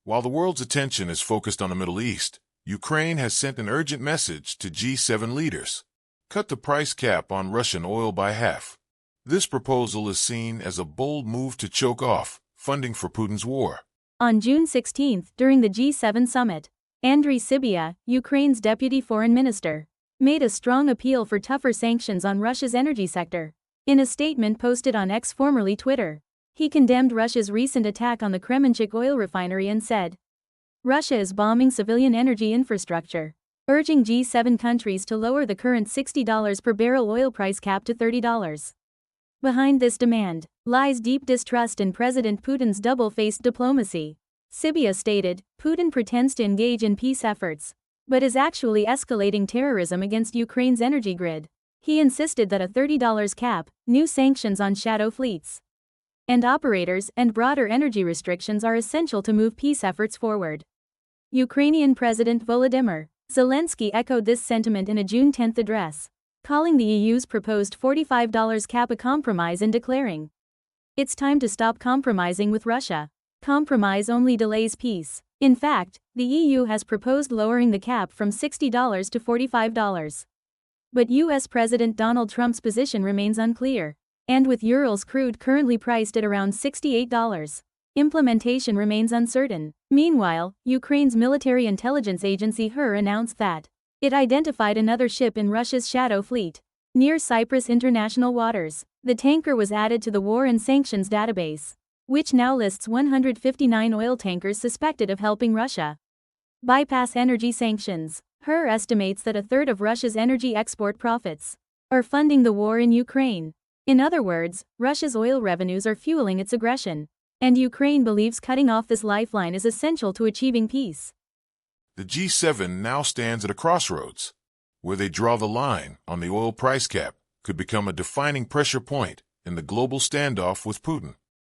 While the world's attention is focused on the Middle East, Ukraine has sent an urgent message to G7 leaders. Cut the price cap on Russian oil by half. This proposal is seen as a bold move to choke off funding for Putin's war. On June 16, during the G7 summit, Andrii Sybiha, Ukraine's deputy foreign minister, made a strong appeal for tougher sanctions on Russia's energy sector. In a statement posted on X, formerly Twitter, he condemned Russia's recent attack on the Kremenchuk oil refinery and said, "Russia is bombing civilian energy infrastructure," urging G7 countries to lower the current $60 per barrel oil price cap to $30. Behind this demand lies deep distrust in President Putin's double-faced diplomacy. Sybiha stated, Putin pretends to engage in peace efforts, but is actually escalating terrorism against Ukraine's energy grid. He insisted that a $30 cap, new sanctions on shadow fleets and operators, and broader energy restrictions are essential to move peace efforts forward. Ukrainian President Volodymyr Zelensky echoed this sentiment in a June 10 address, calling the EU's proposed $45 cap a compromise and declaring, "It's time to stop compromising with Russia. Compromise only delays peace." In fact, the EU has proposed lowering the cap from $60 to $45. But US President Donald Trump's position remains unclear. And with Ural's crude currently priced at around $68, implementation remains uncertain. Meanwhile, Ukraine's military intelligence agency HER announced that it identified another ship in Russia's shadow fleet near Cyprus international waters. The tanker was added to the War and Sanctions database, which now lists 159 oil tankers suspected of helping Russia bypass energy sanctions. HER estimates that a third of Russia's energy export profits are funding the war in Ukraine. In other words, Russia's oil revenues are fueling its aggression, and Ukraine believes cutting off this lifeline is essential to achieving peace. The G7 now stands at a crossroads. Where they draw the line on the oil price cap could become a defining pressure point in the global standoff with Putin.